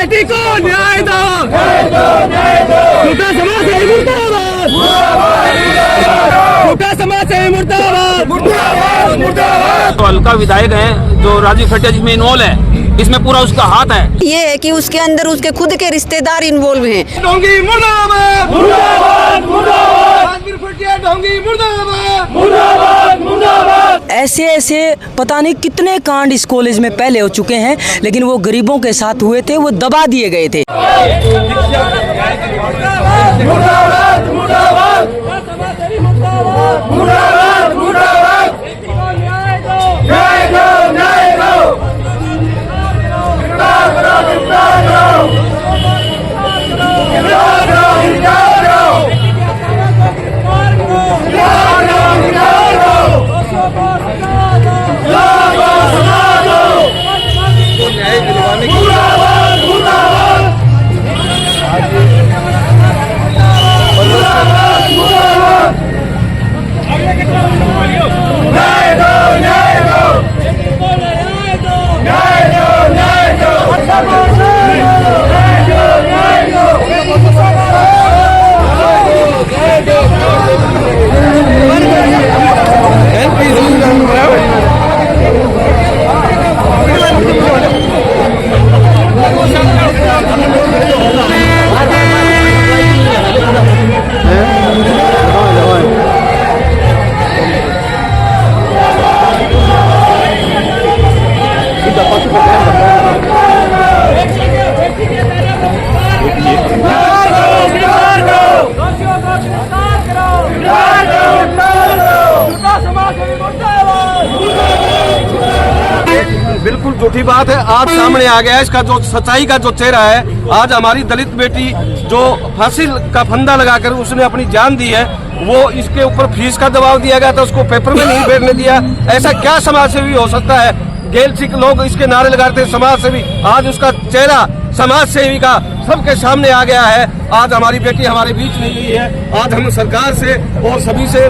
बेटी को न्याय दो, झूठा समाज से मुर्दाबाद, झूठा समाज से मुर्दाबाद। तो हल्का विधायक है जो राजीव खटिया जिसमें इन्वॉल्व है, इसमें पूरा उसका हाथ है। ये है कि उसके अंदर उसके खुद के रिश्तेदार इन्वॉल्व हैं। ढोंगी मुर्दाबाद, मुर्दाबाद, मुर्दाबाद, राजीव खटिया ढोंगी मुर्दाबाद, मुर्दाबाद, मुर्दाबाद। ऐसे ऐसे पता नहीं कितने कांड इस कॉलेज में पहले हो चुके हैं, लेकिन वो गरीबों के साथ हुए थे, वो दबा दिए गए थे। मुर्दाबाद, मुर्दाबाद, मुर्दाबाद, मुर्दाबाद, न्याय दो, न्याय दो, न्याय दो, गिरफ्तार करो, गिरफ्तार करो, गिरफ्तार करो, गिरफ्तार करो, न्याय दिलवाने की मुर्दाबाद, मुर्दाबाद, न्याय दो, न्याय दो, न्याय दो, न्याय दो, बिल्कुल झूठी बात है। आज सामने आ गया है इसका जो सच्चाई का जो चेहरा है। आज हमारी दलित बेटी जो फांसी का फंदा लगाकर उसने अपनी जान दी है, वो इसके ऊपर फीस का दबाव दिया गया था, उसको पेपर में नहीं बैठने दिया। ऐसा क्या समाज सेवी हो सकता है? गेल सिख लोग इसके नारे लगाते समाज सेवी। आज उसका चेहरा समाज सेवी का सबके सामने आ गया है। आज हमारी बेटी हमारे बीच नहीं हुई है। आज हम सरकार से और सभी से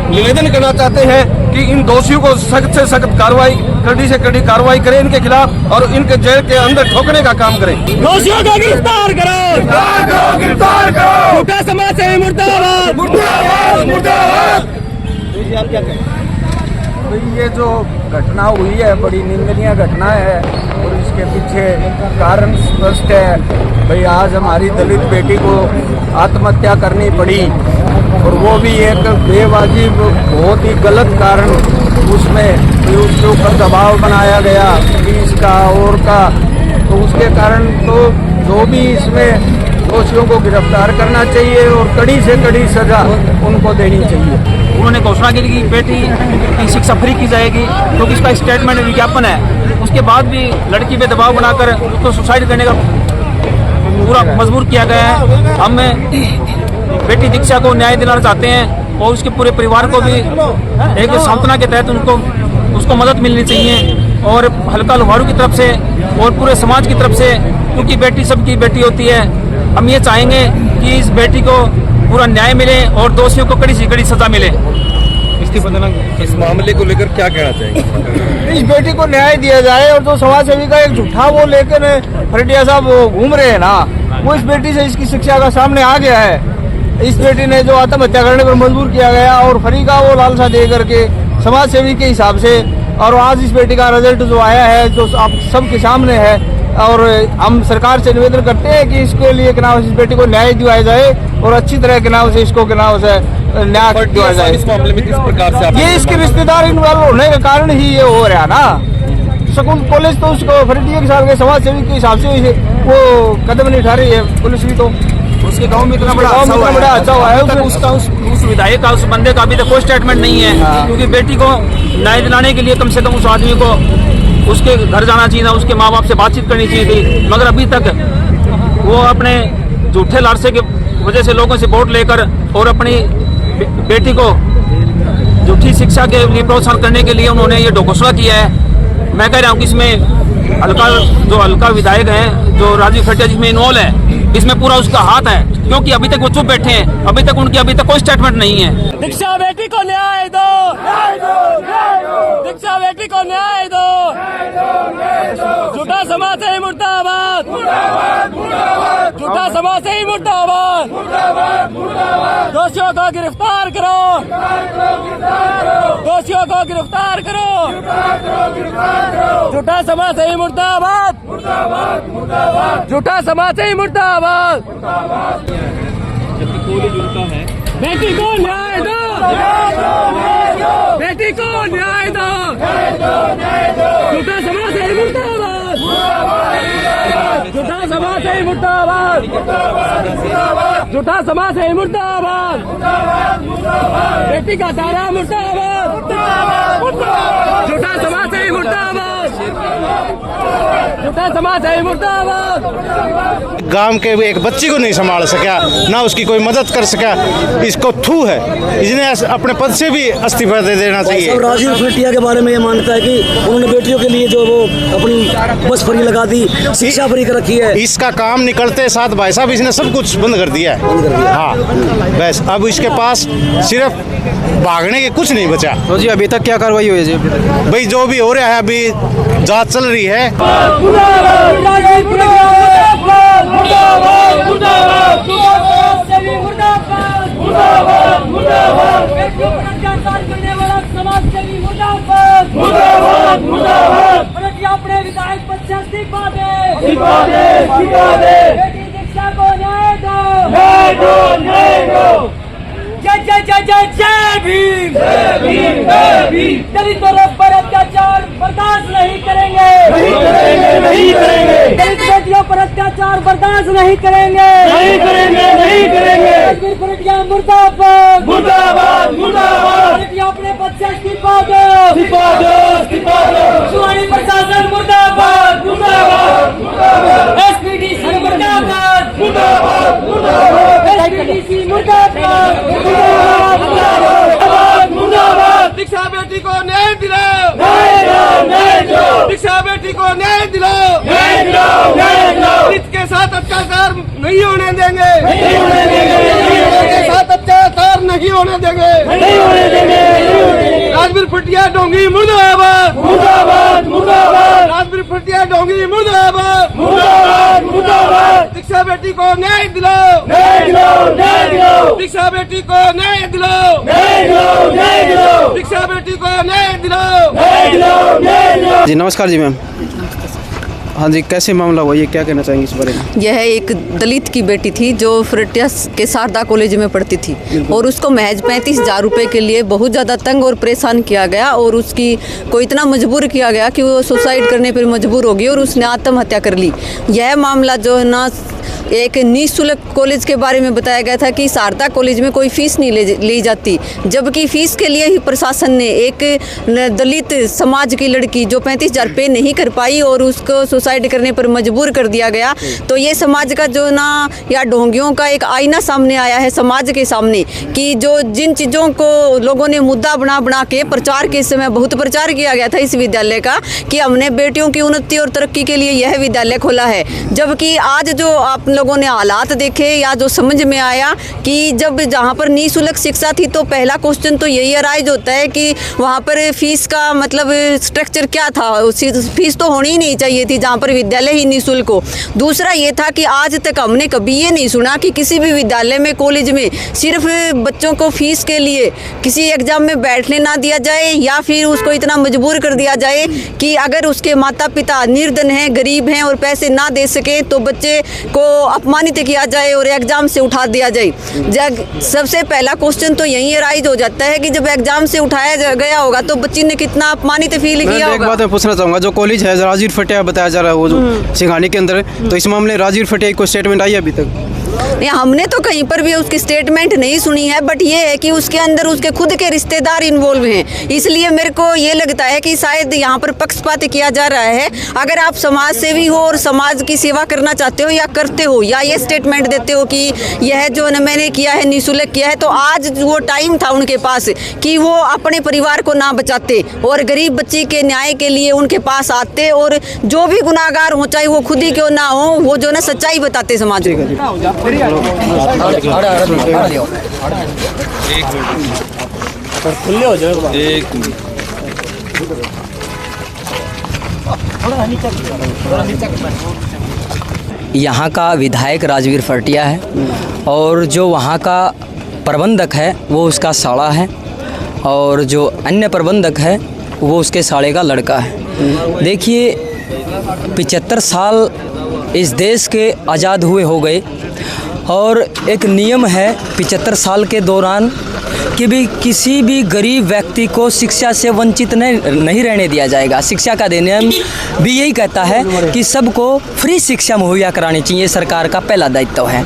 निवेदन करना चाहते हैं कि इन दोषियों को सख्त से सख्त कार्रवाई, कड़ी से कड़ी कार्रवाई करें इनके खिलाफ और इनके जेल के अंदर ठोकने का काम करें। दोषियों को गिरफ्तार करो, गिरफ्तार करो, गिरफ्तार करो, झूठा समाज से मुर्दाबाद, मुर्दाबाद, मुर्दाबाद। ये जो घटना हुई है बड़ी निंदनीय घटना है और इसके पीछे कारण स्पष्ट है। भाई आज हमारी दलित बेटी को आत्महत्या करनी पड़ी और वो भी एक बेवाजिब बहुत ही गलत कारण। उसमें उसके ऊपर दबाव बनाया गया पुलिस का और का, तो उसके कारण तो जो भी इसमें दोषियों को गिरफ्तार करना चाहिए और कड़ी से कड़ी सजा उनको देनी चाहिए। उन्होंने घोषणा की कि बेटी की शिक्षा फ्री की जाएगी, क्योंकि इसका स्टेटमेंट विज्ञापन है। उसके बाद भी लड़की पे दबाव बनाकर उसको सुसाइड करने का पूरा मजबूर किया गया है। हम बेटी दीक्षा को न्याय दिलाना चाहते हैं और उसके पूरे परिवार को भी एक सांत्वना के तहत उसको मदद मिलनी चाहिए और हल्का लोहारू की तरफ से और पूरे समाज की तरफ से, क्योंकि बेटी सबकी बेटी होती है। हम ये चाहेंगे कि इस बेटी को पूरा न्याय मिले और दोषियों को कड़ी से कड़ी सजा मिले। इस मामले को लेकर क्या कहना चाहेंगे? इस बेटी को न्याय दिया जाए और जो समाज सेवी का एक झूठा वो लेकर खटिया साहब घूम रहे हैं ना, वो इस बेटी से इसकी शिक्षा का सामने आ गया है। इस बेटी ने जो आत्महत्या करने पर मजबूर किया गया और फ्री का वो लालसा दे करके समाज सेवी के हिसाब से, और आज इस बेटी का रिजल्ट जो आया है जो आप सबके सामने है। और हम सरकार से निवेदन करते हैं कि इसके लिए इस बेटी को न्याय दिलाया जाए और अच्छी तरह से इसको न्याय दिया जाए। इस मामले में किस प्रकार से ये इसके रिश्तेदार इन्वॉल्व होने के कारण ही ये हो रहा ना। स्कूल कॉलेज तो उसको फरीदिया के साथ समाज सेवी के हिसाब से वो कदम नहीं उठा रही है पुलिस भी। तो उसके गांव में इतना बड़ा अच्छा हुआ है, उसका उस विधायक का, उस बंदे का अभी तक कोई स्टेटमेंट नहीं है। क्योंकि बेटी को न्याय दिलाने के लिए कम से कम उस आदमी को उसके घर जाना चाहिए था, उसके माँ बाप से बातचीत करनी चाहिए थी, मगर अभी तक वो अपने झूठे लालसे की वजह से लोगों से वोट लेकर और अपनी बेटी को झूठी शिक्षा के लिए प्रोत्साहन करने के लिए उन्होंने ये घोषणा किया है। मैं कह रहा हूँ कि इसमें हल्का विधायक हैं जो राजीव खटिया जिसमें इन्वॉल्व है, इसमें पूरा उसका हाथ है, क्योंकि अभी तक वो चुप बैठे हैं, अभी तक कोई स्टेटमेंट नहीं है। दीक्षा बेटी को न्याय दो, दीक्षा बेटी को न्याय दो, झूठा समाज है मुर्दाबाद, झूठा समाज है मुर्दाबाद, दोषियों को गिरफ्तार करो, दोषियों को गिरफ्तार करो, झूठा समाज है मुर्दाबाद, झूठा समाज है मुर्दाबाद। बेटी को न्याय दो, बेटी को न्याय दो, झूठा समाज है मुर्दाबाद, झूठा समाज है मुर्दाबाद, झूठा समाज है मुर्दाबाद, बेटी का दारा मुर्दाबाद, झूठा समाज है मुर्दाबाद, झूठा समाज है मुर्दाबाद। गांव के एक बच्ची को नहीं संभाल सका, ना उसकी कोई मदद कर सका, इसको थू है, इसने अपने पद से भी इस्तीफा दे देना चाहिए। राजीव फटिया के बारे में ये मानता है कि उन्होंने बेटियों के लिए जो वो अपनी बस फ्री लगा दी, शिक्षा फ्री कर रखी है। इसका काम निकलते साथ भाई साहब इसने सब कुछ बंद कर दिया है। हाँ बस अब इसके पास सिर्फ भागने के कुछ नहीं बचा। तो जी अभी तक क्या कार्रवाई हुई है जी? भाई जो भी हो रहा है अभी जांच चल रही है। अपने विधायक पद से इस्तीफा दे, बेटी दीक्षा को न्याय दो, जय जय जय जय जय भीम, दलितों पर अत्याचार बर्दाश्त नहीं करेंगे, दलित बेटियों पर अत्याचार बर्दाश्त नहीं करेंगे, राजवीर फटिया मुर्दाबाद, फटिया अपने पद से इस्तीफा दो, सुहानी प्रशासन मुर्दाबाद, एसपीडीसी मुर्दाबाद, एसपीडीसी मुर्दाबाद, दीक्षा बेटी को न्याय दिलाओ, दीक्षा बेटी को न्याय दिलाओ, इसके साथ अत्याचार नहीं होने देंगे, इसके साथ अत्याचार नहीं होने देंगे। राजवीर फटिया डोंगी मुर्दाबाद, राजवीर फटिया डोंगी मुर्दाबाद, दीक्षा बेटी को न्याय दिलाओ, दीक्षा बेटी को न्याय दिलाओ, दीक्षा बेटी को न्याय दिलाओ। जी नमस्कार जी मैम। हाँ जी, कैसे मामला हुआ, ये क्या कहना चाहेंगे इस बारे में? यह एक दलित की बेटी थी जो फटिया के शारदा कॉलेज में पढ़ती थी और उसको महज 35,000 रुपये के लिए बहुत ज़्यादा तंग और परेशान किया गया और उसकी को इतना मजबूर किया गया कि वो सुसाइड करने पर मजबूर हो गई और उसने आत्महत्या कर ली। यह मामला जो है ना एक निःशुल्क कॉलेज के बारे में बताया गया था कि शारदा कॉलेज में कोई फीस नहीं ली जाती, जबकि फीस के लिए ही प्रशासन ने एक दलित समाज की लड़की जो 35,000 पे नहीं कर पाई और उसको सुसाइड करने पर मजबूर कर दिया गया। तो ये समाज का जो ना या ढोंगियों का एक आईना सामने आया है समाज के सामने कि जो जिन चीज़ों को लोगों ने मुद्दा बना के प्रचार के समय बहुत प्रचार किया गया था इस विद्यालय का कि हमने बेटियों की उन्नति और तरक्की के लिए यह विद्यालय खोला है, जबकि आज जो आप लोगों ने हालात देखे या जो समझ में आया कि जब जहाँ पर निःशुल्क शिक्षा थी तो पहला क्वेश्चन तो यही अराइज होता है कि वहाँ पर फीस का मतलब स्ट्रक्चर क्या था, फीस तो होनी ही नहीं चाहिए थी जहाँ पर विद्यालय ही निःशुल्क हो। दूसरा ये था कि आज तक हमने कभी ये नहीं सुना कि किसी भी विद्यालय में कॉलेज में सिर्फ बच्चों को फीस के लिए किसी एग्जाम में बैठने ना दिया जाए या फिर उसको इतना मजबूर कर दिया जाए कि अगर उसके माता पिता निर्धन हैं, गरीब हैं और पैसे ना दे सके तो बच्चे को अपमानित किया जाए और एग्जाम से उठा दिया जाए। सबसे पहला क्वेश्चन तो यही राइज हो जाता है कि जब एग्जाम से उठाया गया होगा तो बच्ची ने कितना अपमानित फील किया होगा। एक बात मैं पूछना चाहूँगा, जो कॉलेज है राजवीर फटिया बताया जा रहा है वो जो सिंघानी के अंदर है, तो इस मामले राजवीर फटिया की कोई स्टेटमेंट आई है अभी तक? नहीं, हमने तो कहीं पर भी उसकी स्टेटमेंट नहीं सुनी है, बट ये है कि उसके अंदर उसके खुद के रिश्तेदार इन्वॉल्व हैं, इसलिए मेरे को ये लगता है कि शायद यहाँ पर पक्षपात किया जा रहा है। अगर आप समाज सेवी हो और समाज की सेवा करना चाहते हो या करते हो या ये स्टेटमेंट देते हो कि यह जो मैंने किया है निःशुल्क किया है, तो आज वो टाइम था उनके पास कि वो अपने परिवार को ना बचाते और गरीब बच्ची के न्याय के लिए उनके पास आते और जो भी गुनाहगार हो चाहे वो खुद ही क्यों ना हो, वो जो ना सच्चाई बताते समाज को। यहाँ का विधायक राजवीर फरटिया है और जो वहाँ का प्रबंधक है वो उसका साला है और जो अन्य प्रबंधक है वो उसके साले का लड़का है। देखिए 75 साल इस देश के आज़ाद हुए हो गए और एक नियम है 75 साल के दौरान कि भी किसी भी गरीब व्यक्ति को शिक्षा से वंचित नहीं रहने दिया जाएगा। शिक्षा का नियम भी यही कहता है कि सबको फ्री शिक्षा मुहैया करानी चाहिए, सरकार का पहला दायित्व है।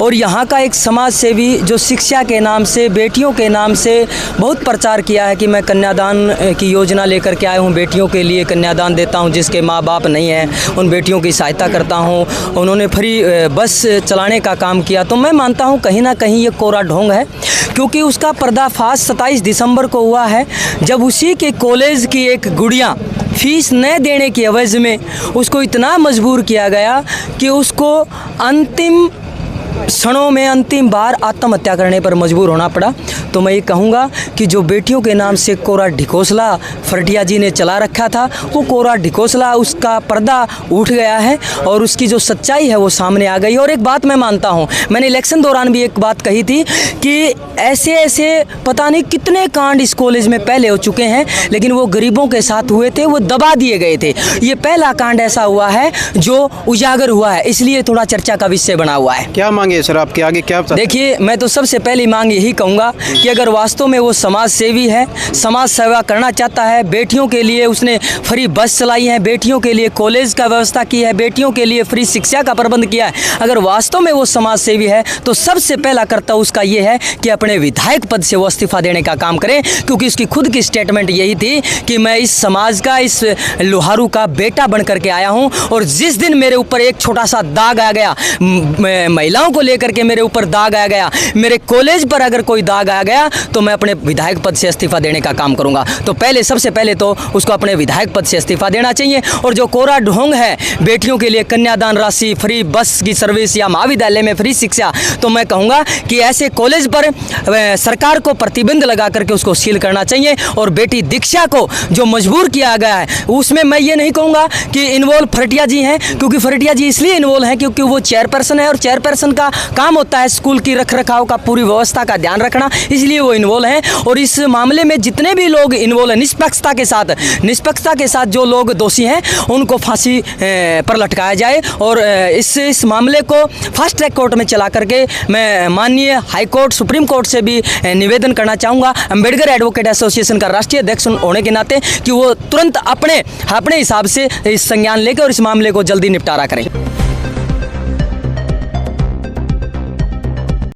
और यहाँ का एक समाज सेवी जो शिक्षा के नाम से, बेटियों के नाम से बहुत प्रचार किया है कि मैं कन्यादान की योजना लेकर के आया हूँ, बेटियों के लिए कन्यादान देता हूँ, जिसके माँ बाप नहीं हैं उन बेटियों की सहायता करता हूँ। उन्होंने फ्री बस चलाने का काम किया, तो मैं मानता हूँ कहीं ना कहीं ये कोरा ढोंग है, क्योंकि उसका पर्दाफाश 27 दिसंबर को हुआ है जब उसी के कॉलेज की एक गुड़िया फीस न देने की एवज में उसको इतना मजबूर किया गया कि उसको अंतिम क्षणों में अंतिम बार आत्महत्या करने पर मजबूर होना पड़ा। तो मैं ये कहूँगा कि जो बेटियों के नाम से कोरा ढिकोसला फरटिया जी ने चला रखा था, वो कोरा ढिकोसला उसका पर्दा उठ गया है और उसकी जो सच्चाई है वो सामने आ गई। और एक बात मैं मानता हूँ, मैंने इलेक्शन दौरान भी एक बात कही थी कि ऐसे ऐसे पता नहीं कितने कांड इस कॉलेज में पहले हो चुके हैं, लेकिन वो गरीबों के साथ हुए थे, वो दबा दिए गए थे। ये पहला कांड ऐसा हुआ है जो उजागर हुआ है, इसलिए थोड़ा चर्चा का विषय बना हुआ है। क्या मांगे सर आपके आगे क्या? देखिए, मैं तो सबसे पहली मांग यही कहूँगा कि अगर वास्तव में वो समाज सेवी है, समाज सेवा करना चाहता है, बेटियों के लिए उसने फ्री बस चलाई है, बेटियों के लिए कॉलेज का व्यवस्था की है, बेटियों के लिए फ्री शिक्षा का प्रबंध किया है, अगर वास्तव में वो समाज सेवी है तो सबसे पहला कर्तव्य उसका ये है कि अपने विधायक पद से वो इस्तीफा देने का काम करें, क्योंकि उसकी खुद की स्टेटमेंट यही थी कि मैं इस समाज का, इस लोहारू का बेटा बन करके आया हूँ और जिस दिन मेरे ऊपर एक छोटा सा दाग आ गया, महिलाओं को लेकर के मेरे ऊपर दाग आ गया, मेरे कॉलेज पर अगर कोई दाग आ गया तो मैं अपने विधायक पद से इस्तीफा देने का काम करूंगा। तो सबसे पहले तो उसको अपने विधायक पद से इस्तीफा देना चाहिए। और जो कोरा ढोंग है बेटियों के लिए कन्यादान राशि, फ्री बस की सर्विस या महाविद्यालय में फ्री शिक्षा, तो मैं कहूँगा कि ऐसे कॉलेज पर सरकार को प्रतिबंध लगा करके उसको सील करना चाहिए। और बेटी दीक्षा को जो मजबूर किया गया है उसमें मैं ये नहीं कहूँगा कि इन्वॉल्व फरटिया जी हैं, क्योंकि फरटिया जी इसलिए इन्वॉल्व हैं क्योंकि वो चेयरपर्सन है और चेयरपर्सन का काम होता है स्कूल की रखरखाव का, पूरी व्यवस्था का ध्यान रखना, इसलिए वो इन्वॉल्व हैं। और इस मामले में जितने भी लोग इन्वॉल्व हैं निष्पक्षता के साथ जो लोग दोषी हैं उनको फांसी पर लटकाया जाए। और इस मामले को फास्ट ट्रैक कोर्ट में चला करके मैं माननीय हाई कोर्ट, सुप्रीम कोर्ट से भी निवेदन करना चाहूँगा अम्बेडकर एडवोकेट एसोसिएशन का राष्ट्रीय अध्यक्ष होने के नाते कि वो तुरंत अपने हिसाब से इस संज्ञान लेकर और इस मामले को जल्दी निपटारा करें।